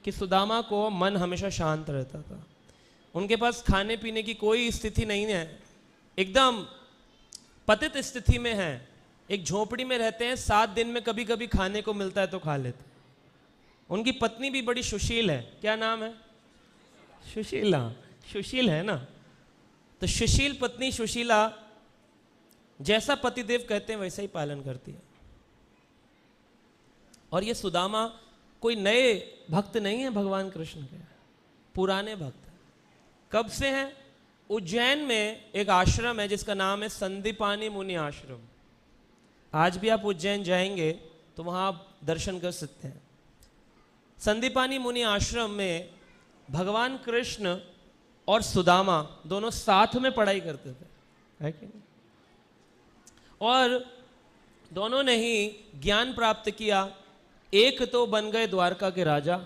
कि सुदामा को मन हमेशा शांत रहता था, उनके पास खाने पीने की कोई स्थिति नहीं है, एकदम पतित स्थिति में है, एक झोपड़ी में रहते हैं, 7 दिन में कभी कभी खाने को मिलता है तो खा लेते। उनकी पत्नी भी बड़ी सुशील है, क्या नाम है? सुशीला, सुशील है ना, तो सुशील पत्नी सुशीला जैसा पतिदेव कहते हैं वैसा ही पालन करती है। और ये सुदामा कोई नए भक्त नहीं है भगवान कृष्ण के, पुराने भक्त हैं। कब से हैं? उज्जैन में एक आश्रम है जिसका नाम है संदीपानी मुनि आश्रम। आज भी आप उज्जैन जाएंगे तो वहाँ आप दर्शन कर सकते हैं। संदीपानी मुनि आश्रम में भगवान कृष्ण और सुदामा दोनों साथ में पढ़ाई करते थे, है कि नहीं? और दोनों ने ही ज्ञान प्राप्त किया। एक तो बन गए द्वारका के राजा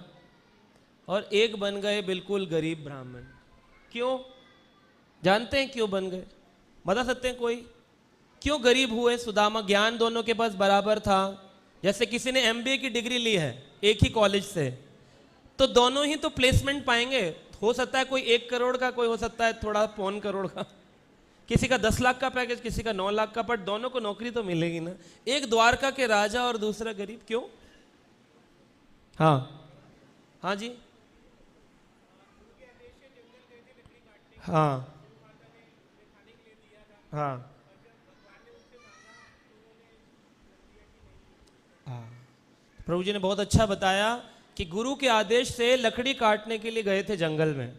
और एक बन गए बिल्कुल गरीब ब्राह्मण। क्यों? जानते हैं क्यों बन गए? बता सकते हैं कोई? क्यों गरीब हुए सुदामा? ज्ञान दोनों के पास बराबर था। जैसे किसी ने MBA की डिग्री ली है एक ही कॉलेज से, तो दोनों ही तो प्लेसमेंट पाएंगे। हो सकता है कोई 1 करोड़ का, कोई हो सकता है थोड़ा 1.25 करोड़ का, किसी का 10 लाख का पैकेज, किसी का 9 लाख का, पर दोनों को नौकरी तो मिलेगी ना। एक द्वारका के राजा और दूसरा गरीब, क्यों? हाँ हाँ जी, हाँ हाँ हाँ। प्रभु जी ने बहुत अच्छा बताया कि गुरु के आदेश से लकड़ी काटने के लिए गए थे जंगल में,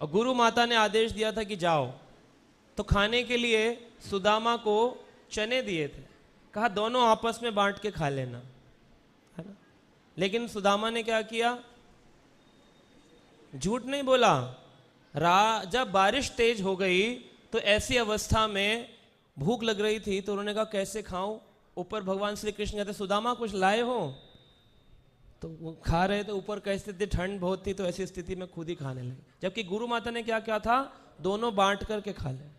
और गुरु माता ने आदेश दिया था कि जाओ। तो खाने के लिए सुदामा को चने दिए थे, कहा दोनों आपस में बांट के खा लेना, है ना। लेकिन सुदामा ने क्या किया? झूठ नहीं बोला। जब बारिश तेज हो गई तो ऐसी अवस्था में भूख लग रही थी, तो उन्होंने कहा कैसे खाऊं? ऊपर भगवान श्री कृष्ण कहते सुदामा कुछ लाए हो? तो वो खा रहे थे, ऊपर कैसे थे, ठंड बहुत थी, तो ऐसी स्थिति में खुद ही खाने लगे। जबकि गुरु माता ने क्या क्या था? दोनों बांट करके खा ले।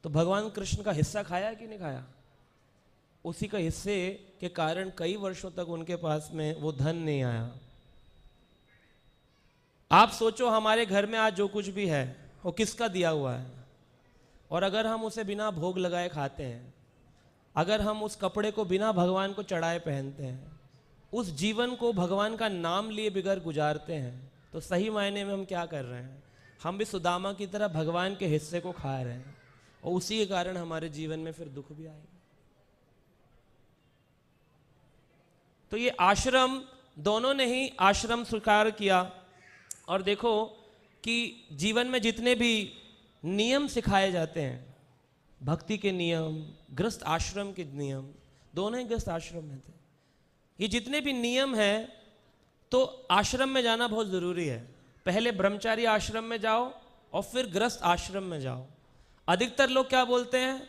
तो भगवान कृष्ण का हिस्सा खाया कि नहीं खाया? उसी का हिस्से के कारण कई वर्षों तक उनके पास में वो धन नहीं आया। आप सोचो हमारे घर में आज जो कुछ भी है वो किसका दिया हुआ है, और अगर हम उसे बिना भोग लगाए खाते हैं, अगर हम उस कपड़े को बिना भगवान को चढ़ाए पहनते हैं, उस जीवन को भगवान का नाम लिए बिगड़ गुजारते हैं, तो सही मायने में हम क्या कर रहे हैं? हम भी सुदामा की तरह भगवान के हिस्से को खा रहे हैं, और उसी के कारण हमारे जीवन में फिर दुख भी आएगा। तो ये आश्रम, दोनों ने ही आश्रम स्वीकार किया। और देखो कि जीवन में जितने भी नियम सिखाए जाते हैं, भक्ति के नियम, गृहस्थ आश्रम के नियम, दोनों ही गृहस्थ आश्रम में थे। ये जितने भी नियम हैं, तो आश्रम में जाना बहुत ज़रूरी है। पहले ब्रह्मचारी आश्रम में जाओ और फिर गृहस्थ आश्रम में जाओ। अधिकतर लोग क्या बोलते हैं?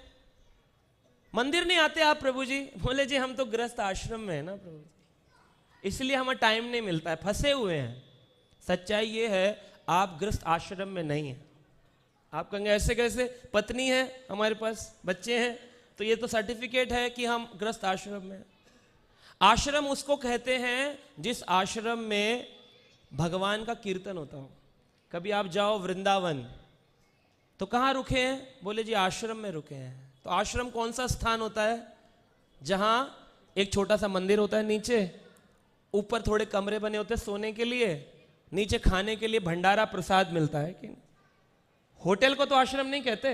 मंदिर नहीं आते आप प्रभु जी? बोले जी हम तो गृहस्थ आश्रम में है ना प्रभु जी, इसलिए हमें टाइम नहीं मिलता है, फंसे हुए हैं। सच्चाई ये है, आप गृहस्थ आश्रम में नहीं है। आप कहेंगे ऐसे कैसे? पत्नी है हमारे पास, बच्चे हैं, तो ये तो सर्टिफिकेट है कि हम गृहस्थ आश्रम में। आश्रम उसको कहते हैं जिस आश्रम में भगवान का कीर्तन होता हो। कभी आप जाओ वृंदावन, तो कहाँ रुके हैं? बोले जी आश्रम में रुके हैं। तो आश्रम कौन सा स्थान होता है? जहाँ एक छोटा सा मंदिर होता है नीचे, ऊपर थोड़े कमरे बने होते हैं सोने के लिए, नीचे खाने के लिए भंडारा प्रसाद मिलता है कि नहीं? होटल को तो आश्रम नहीं कहते।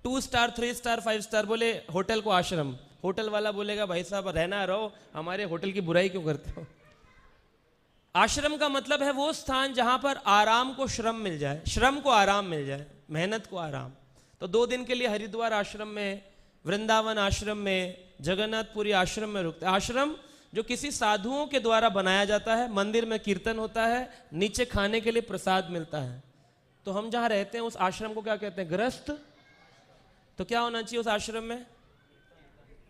2 स्टार 3 स्टार 5 स्टार बोले होटल को आश्रम। होटल वाला बोलेगा भाई साहब रहना रहो, हमारे होटल की बुराई क्यों करते हो? आश्रम का मतलब है वो स्थान जहां पर आराम को श्रम मिल जाए, श्रम को आराम मिल जाए, मेहनत को आराम। तो 2 दिन के लिए हरिद्वार आश्रम में, वृंदावन आश्रम में, जगन्नाथपुरी आश्रम में रुकते। आश्रम जो किसी साधुओं के द्वारा बनाया जाता है, मंदिर में कीर्तन होता है, नीचे खाने के लिए प्रसाद मिलता है। तो हम जहां रहते हैं उस आश्रम को क्या कहते हैं? गृहस्थ। तो क्या होना चाहिए उस आश्रम में?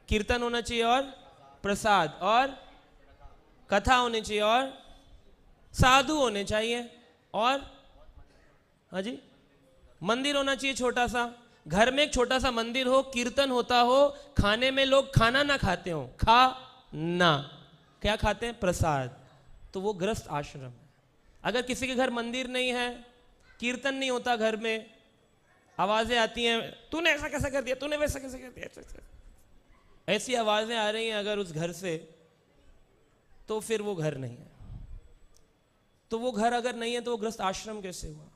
कीर्तन होना चाहिए और प्रसाद और कथा होनी चाहिए और साधु होने चाहिए और हाँ जी मंदिर होना चाहिए छोटा सा। घर में एक छोटा सा मंदिर हो, कीर्तन होता हो, खाने में लोग खाना ना खाते हो, खा ना, क्या खाते हैं? प्रसाद। तो वो गृहस्थ आश्रम है। अगर किसी के घर मंदिर नहीं है, कीर्तन नहीं होता, घर में आवाजें आती हैं, तूने ऐसा कैसे कर दिया, तूने वैसा कैसे कर दिया, ऐसी आवाजें आ रही हैं अगर उस घर से, तो फिर वो घर नहीं है। तो वो घर अगर नहीं है तो वो गृहस्थ आश्रम कैसे हुआ?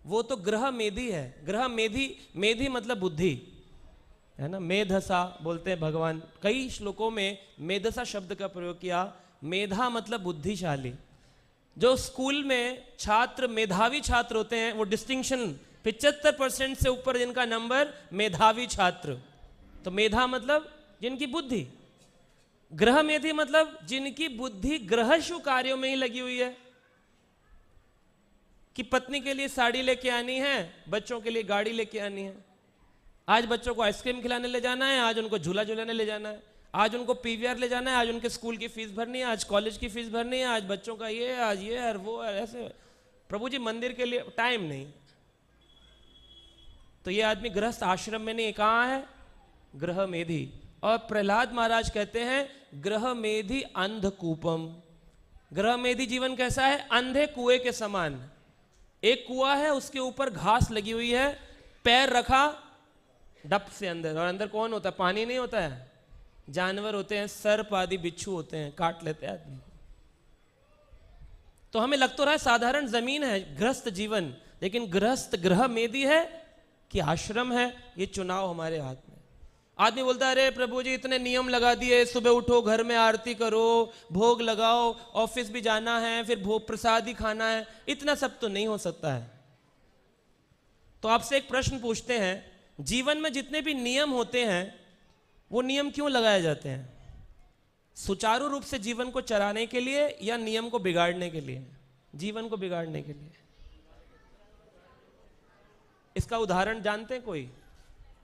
वो तो ग्रह मेधी है। ग्रह मेधी, मेधी मतलब बुद्धि है ना, मेधसा बोलते हैं भगवान। कई श्लोकों में मेधसा शब्द का प्रयोग किया। मेधा मतलब बुद्धिशाली। जो स्कूल में छात्र मेधावी छात्र होते हैं, वो डिस्टिंक्शन 75% से ऊपर जिनका नंबर, मेधावी छात्र। तो मेधा मतलब जिनकी बुद्धि, ग्रह मेधी मतलब जिनकी बुद्धि ग्रहशु कार्यों में ही लगी हुई है, कि पत्नी के लिए साड़ी लेके आनी है, बच्चों के लिए गाड़ी लेके आनी है, आज बच्चों को आइसक्रीम खिलाने ले जाना है, आज उनको झूला झूलाने ले जाना है, आज उनको पीवीआर ले जाना है, आज उनके स्कूल की फीस भरनी है, आज कॉलेज की फीस भरनी है, आज बच्चों का ये, आज ये और वो, ऐसे। प्रभु जी मंदिर के लिए टाइम नहीं। तो ये आदमी गृहस्थ आश्रम में नहीं, कहाँ है? ग्रह मेधी। और प्रहलाद महाराज कहते हैं ग्रह मेधी अंधकूपम। ग्रह मेधी जीवन कैसा है? अंधे कुएं के समान। एक कुआं है, उसके ऊपर घास लगी हुई है, पैर रखा डप से अंदर, और अंदर कौन होता है? पानी नहीं होता है, जानवर होते हैं, सर्प आदि बिच्छू होते हैं, काट लेते हैं आदमी। तो हमें लग तो रहा है साधारण जमीन है गृहस्थ जीवन, लेकिन गृहस्थ ग्रह मेदी है कि आश्रम है, ये चुनाव हमारे हाथ में। आदमी बोलता है अरे प्रभु जी इतने नियम लगा दिए, सुबह उठो, घर में आरती करो, भोग लगाओ, ऑफिस भी जाना है, फिर भोग प्रसाद ही खाना है, इतना सब तो नहीं हो सकता है। तो आपसे एक प्रश्न पूछते हैं, जीवन में जितने भी नियम होते हैं वो नियम क्यों लगाए जाते हैं? सुचारू रूप से जीवन को चलाने के लिए या नियम को बिगाड़ने के लिए? जीवन को बिगाड़ने के लिए। इसका उदाहरण जानते हैं कोई,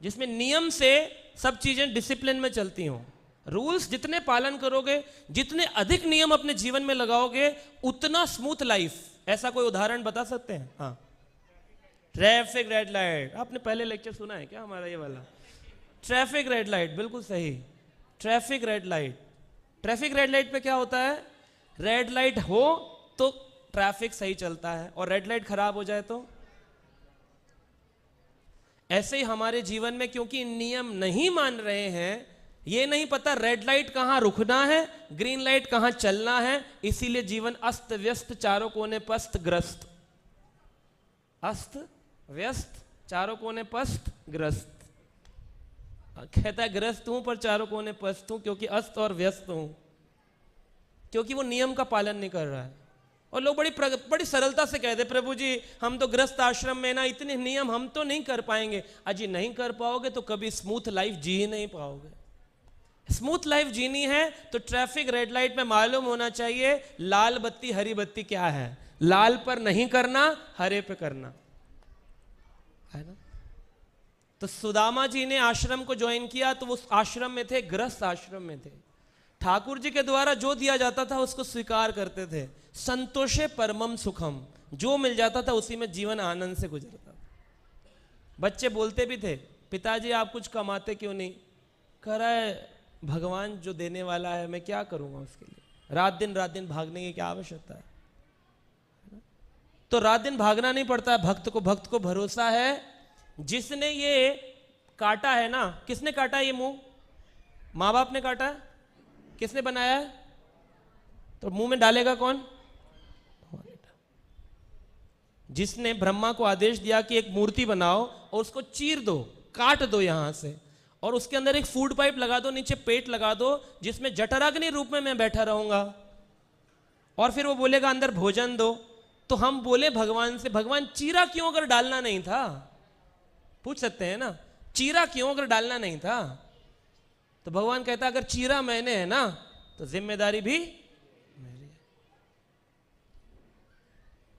जिसमें नियम से सब चीजें डिसिप्लिन में चलती हों? रूल्स जितने पालन करोगे, जितने अधिक नियम अपने जीवन में लगाओगे, उतना स्मूथ लाइफ। ऐसा कोई उदाहरण बता सकते हैं? हाँ, ट्रैफिक रेड लाइट। आपने पहले लेक्चर सुना है क्या हमारा ये वाला? ट्रैफिक रेड लाइट, बिल्कुल सही। Traffic red light. Traffic red light पे क्या होता है? रेड लाइट हो तो ट्रैफिक सही चलता है, और रेड लाइट खराब हो जाए तो? ऐसे ही हमारे जीवन में क्योंकि नियम नहीं मान रहे हैं, ये नहीं पता रेड लाइट कहां रुकना है, ग्रीन लाइट कहां चलना है, इसीलिए जीवन अस्त व्यस्त, चारों कोने पस्त ग्रस्त। अस्त व्यस्त, चारों कोने पस्त ग्रस्त। कहता है ग्रस्त हूं पर चारों कोने पस्त हूं, क्योंकि अस्त और व्यस्त हूं, क्योंकि वो नियम का पालन नहीं कर रहा है। और लोग बड़ी सरलता से कहते प्रभु जी हम तो ग्रस्त आश्रम में ना, इतने नियम हम तो नहीं कर पाएंगे। अजी नहीं कर पाओगे तो कभी स्मूथ लाइफ जी ही नहीं पाओगे। स्मूथ लाइफ जीनी है तो ट्रैफिक रेड लाइट में मालूम होना चाहिए लाल बत्ती हरी बत्ती क्या है। लाल पर नहीं करना, हरे पे करना है ना। तो सुदामा जी ने आश्रम को ज्वाइन किया तो वो आश्रम में थे, गृहस्थ आश्रम में थे। ठाकुर जी के द्वारा जो दिया जाता था उसको स्वीकार करते थे। संतोषे परमम सुखम, जो मिल जाता था उसी में जीवन आनंद से गुजरता था। बच्चे बोलते भी थे पिताजी आप कुछ कमाते क्यों नहीं? कह रहा है भगवान जो देने वाला है मैं क्या करूंगा उसके लिए, रात दिन भागने की क्या आवश्यकता है? तो रात दिन भागना नहीं पड़ता है। भक्त को भरोसा है, जिसने ये काटा है ना, किसने काटा है ये मुंह? माँ बाप ने काटा है? किसने बनाया है? तो मुंह में डालेगा कौन? जिसने ब्रह्मा को आदेश दिया कि एक मूर्ति बनाओ और उसको चीर दो, काट दो यहां से, और उसके अंदर एक फूड पाइप लगा दो, नीचे पेट लगा दो, जिसमें जठराग्नि रूप में मैं बैठा रहूंगा, और फिर वो बोलेगा अंदर भोजन दो। तो हम बोले भगवान से, भगवान चीरा क्यों अगर डालना नहीं था? पूछ सकते हैं ना, चीरा क्यों अगर डालना नहीं था? तो भगवान कहता अगर चीरा मैंने है ना तो जिम्मेदारी भी मेरी है।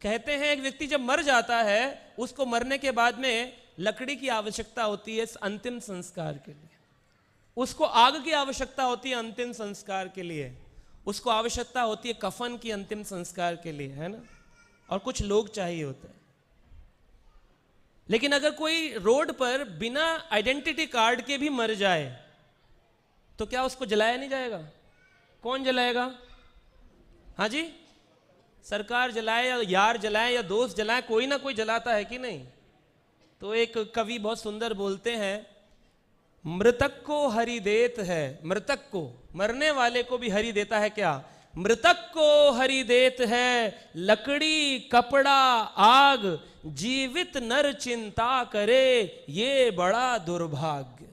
कहते हैं एक व्यक्ति जब मर जाता है, उसको मरने के बाद में लकड़ी की आवश्यकता होती है अंतिम संस्कार के लिए, उसको आग की आवश्यकता होती है अंतिम संस्कार के लिए, उसको आवश्यकता होती है कफन की अंतिम संस्कार के लिए, है ना, और कुछ लोग चाहिए होते हैं। लेकिन अगर कोई रोड पर बिना आइडेंटिटी कार्ड के भी मर जाए तो क्या उसको जलाया नहीं जाएगा? कौन जलाएगा? हाँ जी, सरकार जलाए या यार जलाए या दोस्त जलाए, कोई ना कोई जलाता है कि नहीं। तो एक कवि बहुत सुंदर बोलते हैं, मृतक को हरि देत है, मृतक को, मरने वाले को भी हरि देता है क्या? मृतक को हरि देत है, लकड़ी कपड़ा आग, जीवित नर चिंता करे, ये बड़ा दुर्भाग्य।